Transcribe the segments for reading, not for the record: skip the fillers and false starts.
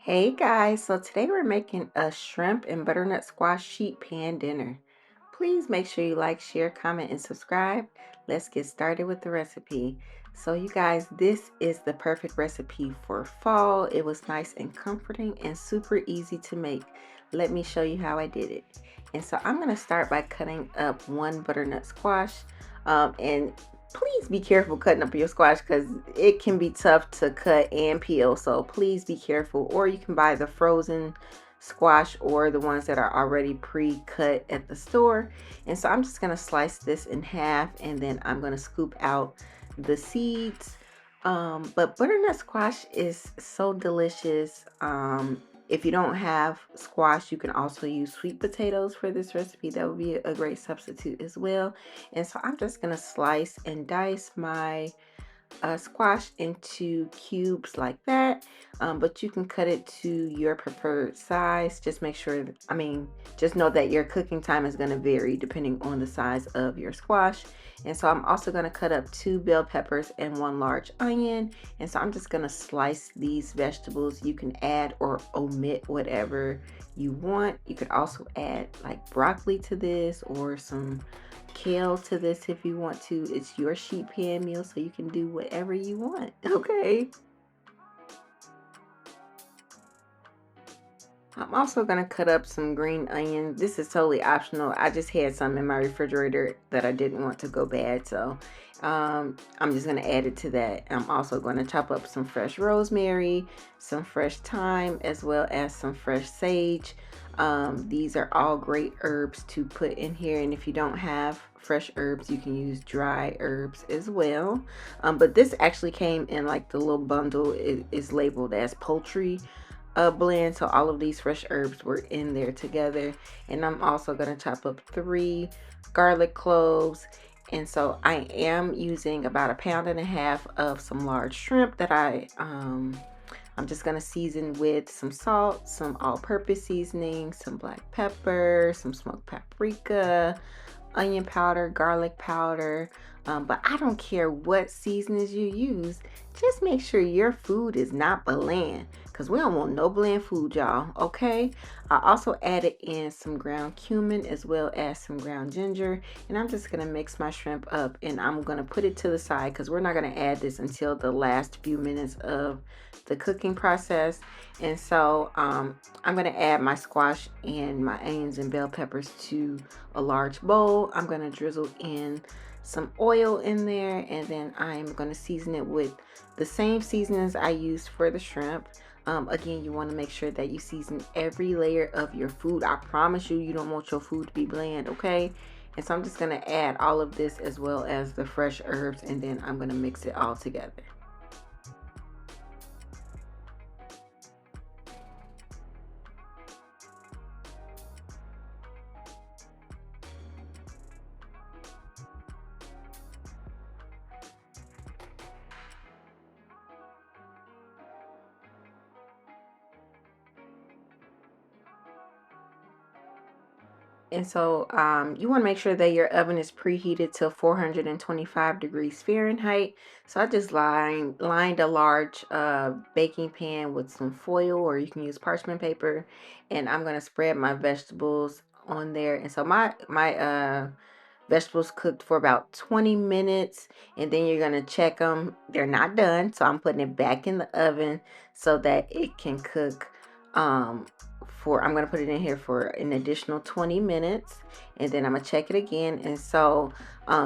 Hey guys, so today we're making a shrimp and butternut squash sheet pan dinner. Please make sure you like, share, comment, and subscribe. Let's get started with the recipe. So you guys, this is the perfect recipe for fall. It was nice and comforting and super easy to make. Let me show you how I did it. And so I'm going to start by cutting up one butternut squash. And please be careful cutting up your squash because it can be tough to cut and peel, so please be careful. Or you can buy the frozen squash or the ones that are already pre-cut at the store. And so I'm just going to slice this in half, and then I'm going to scoop out the seeds. But butternut squash is so delicious. If you don't have squash, you can also use sweet potatoes for this recipe. That would be a great substitute as well. And so I'm just going to slice and dice my squash into cubes like that, but you can cut it to your preferred size. Just make sure just know that your cooking time is going to vary depending on the size of your squash. And so I'm also going to cut up 2 bell peppers and 1 large onion. And so I'm just going to slice these vegetables. You can add or omit whatever you want. You could also add like broccoli to this or some kale to this if you want to. It's your sheet pan meal, so you can do whatever you want. Okay. I'm also going to cut up some green onion. This is totally optional. I just had some in my refrigerator that I didn't want to go bad, so I'm just going to add it to that. I'm also going to chop up some fresh rosemary, some fresh thyme, as well as some fresh sage. These are all great herbs to put in here, and if you don't have fresh herbs, you can use dry herbs as well. But this actually came in like the little bundle. It is labeled as poultry blend, so all of these fresh herbs were in there together. And I'm also going to chop up 3 garlic cloves. And so I am using about 1.5 pounds of some large shrimp that I'm just going to season with some salt, some all-purpose seasoning, some black pepper, some smoked paprika, onion powder, garlic powder. But I don't care what seasonings you use. Just make sure your food is not bland, because we don't want no bland food, y'all. Okay. I also added in some ground cumin as well as some ground ginger. And I'm just going to mix my shrimp up, and I'm going to put it to the side because we're not going to add this until the last few minutes of the cooking process. And so I'm going to add my squash and my onions and bell peppers to a large bowl. I'm going to drizzle in some oil in there, and then I'm going to season it with the same seasonings I used for the shrimp. Again, you want to make sure that you season every layer of your food. I promise you, you don't want your food to be bland, okay? And so I'm just going to add all of this as well as the fresh herbs, and then I'm going to mix it all together. And so you want to make sure that your oven is preheated to 425 degrees Fahrenheit. So I just lined a large baking pan with some foil, or you can use parchment paper. And I'm going to spread my vegetables on there. And so my vegetables cooked for about 20 minutes. And then you're going to check them. They're not done. So I'm putting it back in the oven so that it can cook I'm going to put it in here for an additional 20 minutes, and then I'm going to check it again. And so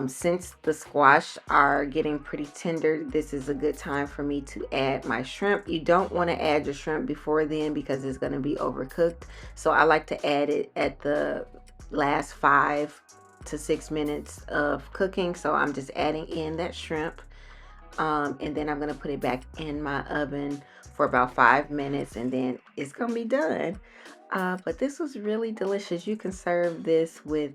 since the squash are getting pretty tender, this is a good time for me to add my shrimp. You don't want to add your shrimp before then because it's going to be overcooked. So I like to add it at the last 5 to 6 minutes of cooking. So I'm just adding in that shrimp. And then I'm going to put it back in my oven for about 5 minutes, and then it's going to be done. But this was really delicious. You can serve this with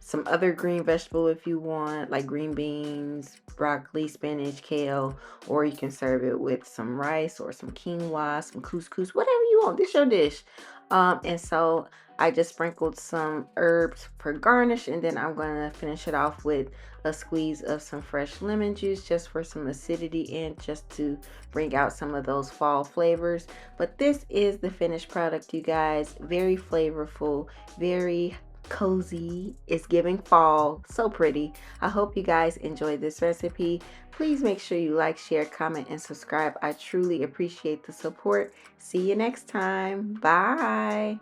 some other green vegetable if you want, like green beans, broccoli, spinach, kale, or you can serve it with some rice or some quinoa, some couscous, whatever you want. This your dish. And so I just sprinkled some herbs for garnish, and then I'm gonna finish it off with a squeeze of some fresh lemon juice just for some acidity and just to bring out some of those fall flavors. But this is the finished product, you guys. Very flavorful, very cozy. It's giving fall. So pretty. I hope you guys enjoyed this recipe. Please make sure you like, share, comment, and subscribe. I truly appreciate the support. See you next time. Bye.